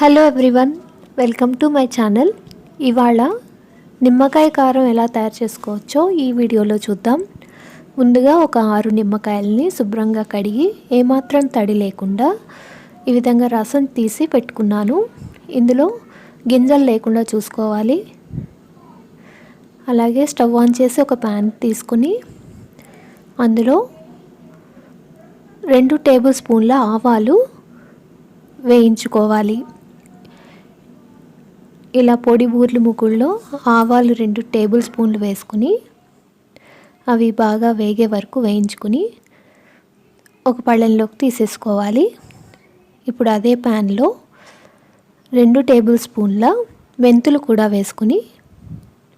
Hello everyone, welcome to my channel. ఇవాళ నిమ్మకాయ కారం ఎలా తయారు చేసుకోవచ్చో ఈ వీడియోలో చూద్దాం. ముందుగా ఒక 6 నిమ్మకాయలని శుభ్రంగా కడిగి ఏమాత్రం తడి లేకుండా ఈ విధంగా రసం తీసి పెట్టుకున్నాను. ఇందులో గింజలు లేకుండా చూసుకోవాలి. అలాగే స్టవ్ ఆన్ చేసి ఒక ప్యాన్ తీసుకుని అందులో 2 టేబుల్ స్పూన్ల ఆవాలు వేయించుకోవాలి. ఇలా పొడి బూర్లు ముకుల్లో ఆవాలు 2 టేబుల్ స్పూన్లు వేసుకుని అవి బాగా వేగే వరకు వేయించుకుని ఒక పళ్ళెంలోకి తీసేసుకోవాలి. ఇప్పుడు అదే ప్యాన్లో 2 టేబుల్ స్పూన్ల మెంతులు కూడా వేసుకుని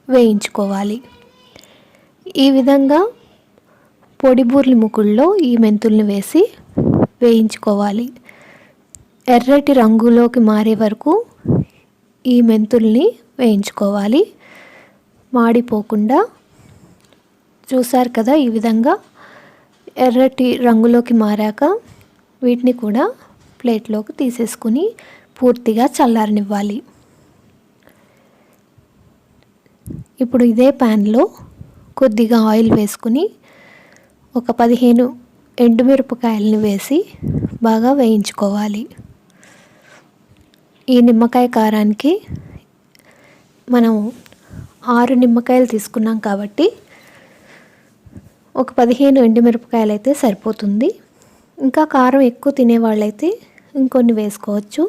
వేయించుకోవాలి. ఈ విధంగా పొడి బూర్లు ముకుల్లో ఈ మెంతుల్ని వేసి వేయించుకోవాలి. ఎర్రటి రంగులోకి మారే వరకు ఈ మెంతుల్ని వేయించుకోవాలి. మాడిపోకుండా. చూసారు కదా, ఈ విధంగా ఎర్రటి రంగులోకి మారాక వీటిని కూడా ప్లేట్లోకి తీసేసుకుని పూర్తిగా చల్లారనివ్వాలి. ఇప్పుడు ఇదే ప్యాన్లో కొద్దిగా ఆయిల్ వేసుకుని ఒక 15 ఎండుమిరపకాయలను వేసి బాగా వేయించుకోవాలి. ఈ నిమ్మకాయ కారానికి మనం 6 నిమ్మకాయలు తీసుకున్నాం కాబట్టి ఒక 15 ఎండుమిరపకాయలు అయితే సరిపోతుంది. ఇంకా కారం ఎక్కువ తినేవాళ్ళైతే ఇంకొన్ని వేసుకోవచ్చు.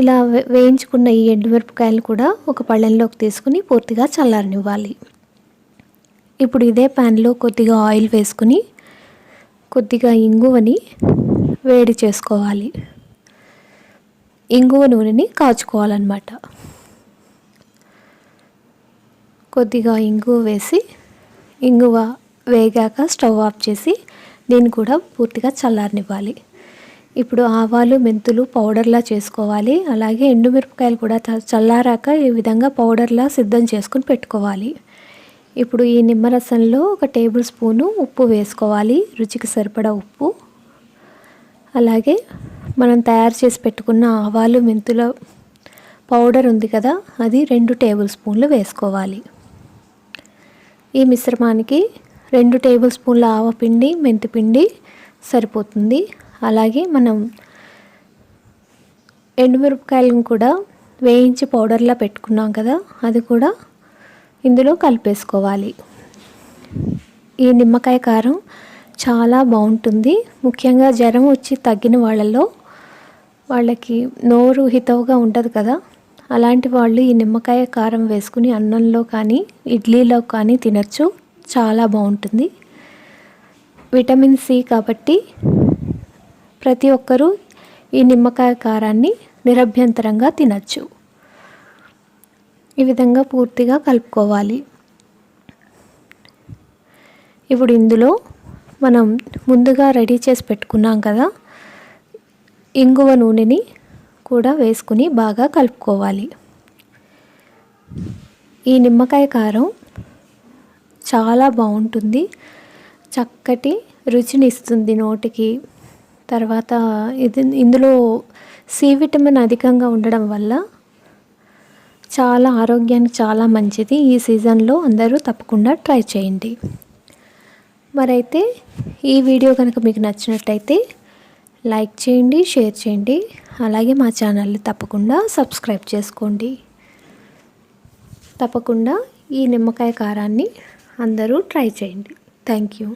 ఇలా వేయించుకున్న ఈ ఎండుమిరపకాయలు కూడా ఒక పళ్ళెంలోకి తీసుకుని పూర్తిగా చల్లారనివ్వాలి. ఇప్పుడు ఇదే ప్యాన్లో కొద్దిగా ఆయిల్ వేసుకుని కొద్దిగా ఇంగువని వేడి చేసుకోవాలి. ఇంగువ నూనెని కాచుకోవాలన్నమాట. కొద్దిగా ఇంగువ వేసి ఇంగువ వేగాక స్టవ్ ఆఫ్ చేసి దీన్ని కూడా పూర్తిగా చల్లారనివ్వాలి. ఇప్పుడు ఆవాలు మెంతులు పౌడర్లా చేసుకోవాలి. అలాగే ఎండుమిరపకాయలు కూడా చల్లారాక ఈ విధంగా పౌడర్లా సిద్ధం చేసుకుని పెట్టుకోవాలి. ఇప్పుడు ఈ నిమ్మరసంలో ఒక టేబుల్ స్పూను ఉప్పు వేసుకోవాలి. రుచికి సరిపడా ఉప్పు. అలాగే మనం తయారు చేసి పెట్టుకున్న ఆవాలు మెంతుల పౌడర్ ఉంది కదా, అది 2 టేబుల్ స్పూన్లు వేసుకోవాలి. ఈ మిశ్రమానికి 2 టేబుల్ స్పూన్ల ఆవపిండి మెంతిపిండి సరిపోతుంది. అలాగే మనం ఎండుమిరపకాయలను కూడా వేయించి పౌడర్లా పెట్టుకున్నాం కదా, అది కూడా ఇందులో కలిపేసుకోవాలి. ఈ నిమ్మకాయ కారం చాలా బాగుంటుంది. ముఖ్యంగా జ్వరం వచ్చి తగ్గిన వాళ్ళకి నోరు హితవుగా ఉంటుంది కదా, అలాంటి వాళ్ళు ఈ నిమ్మకాయ కారం వేసుకుని అన్నంలో కానీ ఇడ్లీలో కానీ తినచ్చు. చాలా బాగుంటుంది. విటమిన్ సి కాబట్టి ప్రతి ఒక్కరూ ఈ నిమ్మకాయ కారాన్ని నిరభ్యంతరంగా తినచ్చు. ఈ విధంగా పూర్తిగా కలుపుకోవాలి. ఇప్పుడు ఇందులో మనం ముందుగా రెడీ చేసి పెట్టుకున్నాం కదా ఇంగువ నూనెని కూడా వేసుకుని బాగా కలుపుకోవాలి. ఈ నిమ్మకాయ కారం చాలా బాగుంటుంది. చక్కటి రుచిని ఇస్తుంది నోటికి. తర్వాత ఇందులో సి విటమిన్ అధికంగా ఉండడం వల్ల చాలా ఆరోగ్యానికి చాలా మంచిది. ఈ సీజన్లో అందరూ తప్పకుండా ట్రై చేయండి. మరైతే ఈ వీడియో కనుక మీకు నచ్చినట్లయితే లైక్ చేయండి, షేర్ చేయండి. అలాగే మా ఛానల్ని తప్పకుండా సబ్స్క్రైబ్ చేసుకోండి. తప్పకుండా ఈ నిమ్మకాయ కారాన్ని అందరూ ట్రై చేయండి. Thank you.